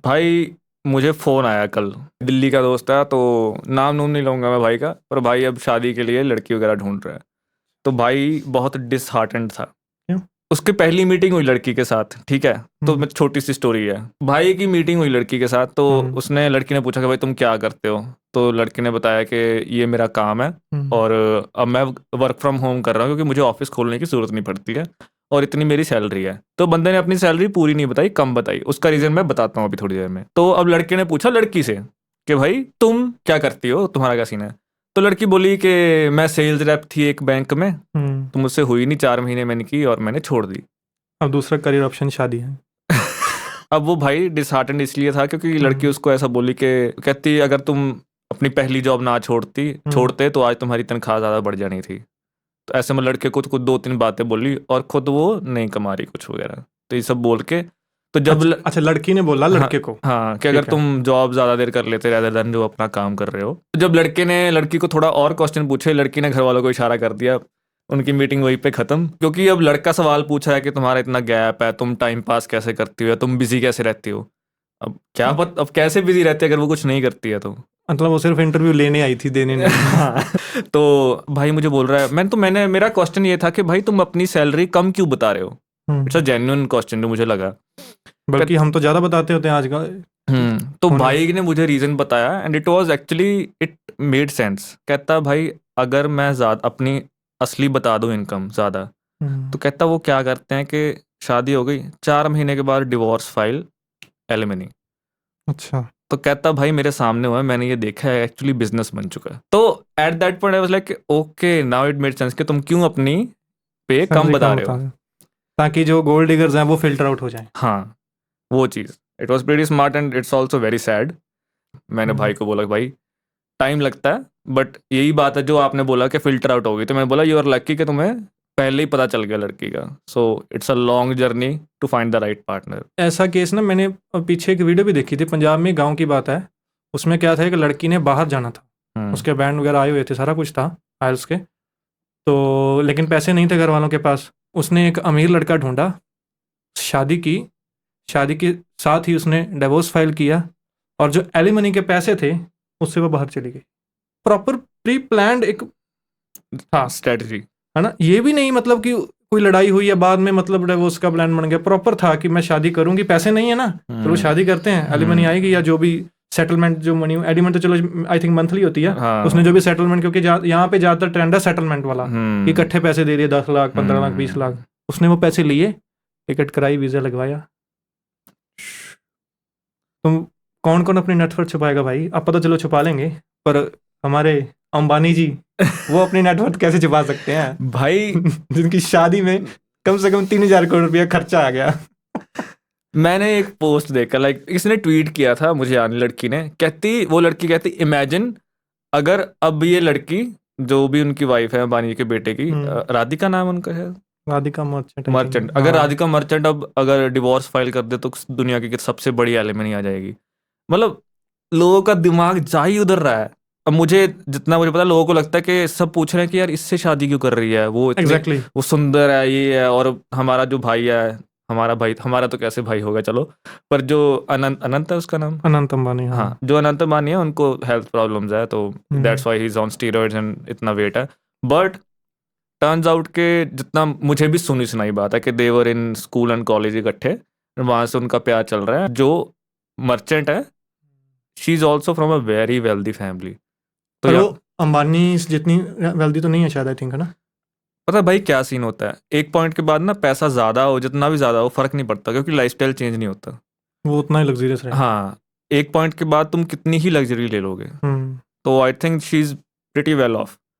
भाई मुझे फ़ोन आया कल, दिल्ली का दोस्त है, तो नाम नूम नहीं लूँगा मैं भाई का, पर भाई अब शादी के लिए लड़की वगैरह ढूंढ रहा है। तो भाई बहुत डिसहार्टेंड था। क्यों? उसकी पहली मीटिंग हुई लड़की के साथ, ठीक है। तो मैं छोटी सी स्टोरी है, भाई की मीटिंग हुई लड़की के साथ, तो उसने लड़की ने पूछा कि भाई तुम क्या करते हो, तो लड़के ने बताया कि ये मेरा काम है और अब मैं वर्क फ्रॉम होम कर रहा हूँ क्योंकि मुझे ऑफिस खोलने की जरूरत नहीं पड़ती है और इतनी मेरी सैलरी है। तो बंदे ने अपनी सैलरी पूरी नहीं बताई, कम बताई। उसका रीजन मैं बताता हूँ अभी थोड़ी देर में। तो अब लड़के ने पूछा लड़की से कि भाई तुम क्या करती हो, तुम्हारा क्या सीन है। तो लड़की बोली कि मैं सेल्स रैप थी एक बैंक में, तो मुझसे हुई नहीं, 4 महीने मैंने की और मैंने छोड़ दी। अब दूसरा करियर ऑप्शन शादी है। अब वो भाई डिसहार्टेंड इसलिए था क्योंकि लड़की उसको ऐसा बोली कि कहती अगर तुम अपनी पहली जॉब ना छोड़ते तो आज तुम्हारी तनख्वाह ज़्यादा बढ़ जानी थी। तो ऐसे में लड़के को कुछ 2-3 बातें बोली और खुद वो नहीं कमा रही कुछ वगैरह। तो ये सब बोल के तो जब अच्छा लड़की ने बोला लड़के को हाँ कि अगर तुम जॉब ज़्यादा देर कर लेते rather than जो अपना काम कर रहे हो। तो जब लड़के ने लड़की को थोड़ा और क्वेश्चन पूछे, लड़की ने घर वालों को इशारा कर दिया, उनकी मीटिंग वहीं पे खत्म। क्योंकि अब लड़का सवाल पूछा है कि तुम्हारा इतना गैप है, तुम टाइम पास कैसे करती हो, या तुम बिजी कैसे रहती हो। अब क्या अब कैसे बिजी रहती है अगर वो कुछ नहीं करती है तो। मतलब वो सिर्फ इंटरव्यू लेने आई थी, देने नहीं। हाँ। तो भाई मुझे बोल रहा है, मैंने मेरा क्वेश्चन ये था कि भाई तुम अपनी सैलरी कम क्यों बता रहे हो। इट्स अ जेन्युइन क्वेश्चन जो मुझे लगा, बल्कि हम तो ज्यादा बताते होते हैं आजकल। तो भाई ने मुझे रीजन बताया and it was actually it made sense. कहता भाई अगर मैं ज्यादा अपनी असली बता दूं इनकम ज्यादा, तो कहता वो क्या करते हैं कि शादी हो गई 4 महीने के बाद डिवोर्स फाइल, एलिमनी। अच्छा। तो कहता भाई मेरे सामने हुआ है, मैंने ये देखा है, एक्चुअली बिजनेस बन चुका है। तो at that point I was like okay now it made sense कि तुम क्यों अपनी पे कम बता रहे हो, ताकि जो गोल्ड डिगर्स हैं वो फिल्टर आउट हो जाएं। हाँ वो चीज़। It was pretty smart and it's also very sad. मैंने भाई को बोला भाई टाइम लगता है, बट यही बात है जो आपने बोला कि फिल्टर आउट होगी। तो मैंने बोला यू आर लकी कि तुम्हें पहले ही पता चल गया लड़की का। So it's a long journey to find the right partner. ऐसा केस ना मैंने पीछे एक वीडियो भी देखी थी, पंजाब में गांव की बात है। उसमें क्या था कि लड़की ने बाहर जाना था, उसके बैंड वगैरह आए हुए थे, सारा कुछ था आइल्स के, तो लेकिन पैसे नहीं थे घर वालों के पास। उसने एक अमीर लड़का ढूंढा, शादी की, शादी के साथ ही उसने डिवोर्स फाइल किया, और जो एलिमनी के पैसे थे उससे वो बाहर चली गई। प्रॉपर प्री प्लान्ड एक था स्ट्रेटजी, है ना। ये भी नहीं मतलब कि कोई लड़ाई हुई या बाद में मतलब डिवोर्स का प्लान बन गया। प्रॉपर था कि मैं शादी करूंगी, पैसे नहीं है ना तो वो शादी करते हैं, एलिमनी आएगी या जो भी सेटलमेंट, जो मनी एलिमेंट तो चलो आई थिंक मंथली होती है। उसने जो भी सेटलमेंट, क्योंकि यहाँ पे ज्यादातर ट्रेंड है सेटलमेंट वाला, कि इकट्ठे पैसे दे दिए 10 लाख 15 लाख 20 लाख। उसने वो पैसे लिए, टिकट कराई, वीजा लगवाया। तुम कौन कौन अपनी नेटवर्थ छुपाएगा भाई। अब पता चलो छुपा लेंगे, पर हमारे अंबानी जी वो अपनी नेटवर्थ कैसे छुपा सकते हैं भाई जिनकी शादी में कम से कम 3,000 करोड़ रुपया खर्चा आ गया। मैंने एक पोस्ट देखा, लाइक इसने ट्वीट किया था मुझे, आने लड़की ने वो लड़की कहती इमेजिन अगर अब ये लड़की जो भी उनकी वाइफ है अंबानी के बेटे की, राधिका नाम उनका है, राधिका मर्चेंट, अगर राधिका मर्चेंट अब अगर डिवोर्स फाइल कर दे तो दुनिया की सबसे बड़ी एलिमनी आ जाएगी। मतलब लोगों का दिमाग जा ही उधर रहा है। अब जितना मुझे पता है, लोगों को लगता है कि सब पूछ रहे हैं कि यार इससे शादी क्यों कर रही है, वो Exactly. वो सुंदर है, ये है, और हमारा जो भाई है, हमारा तो कैसे भाई होगा चलो, पर जो अनंत है उसका नाम, अनंत अंबानी, हाँ जो अनंत अंबानी है, उनको हेल्थ प्रॉब्लम्स है, तो that's why he is on steroids and इतना वेट है। बट टर्न्स आउट के जितना मुझे भी सुनी सुनाई बात है कि देवर इन स्कूल एंड कॉलेज इकट्ठे, वहां से उनका प्यार चल रहा है। जो मर्चेंट है, she is also from a very wealthy family. तो अंबानी जितनी वेल्दी तो नहीं है शायद, आई थिंक, है ना। पता है भाई क्या सीन होता है, एक पॉइंट के बाद ना पैसा ज्यादा हो, जितना भी ज्यादा हो, फर्क नहीं पड़ता, क्योंकि लाइफस्टाइल चेंज नहीं होता, वो उतना ही लग्जरियस रहेगा। हाँ एक पॉइंट के बाद तुम कितनी ही लग्जरी ले लोगे। तो I think she is pretty well of.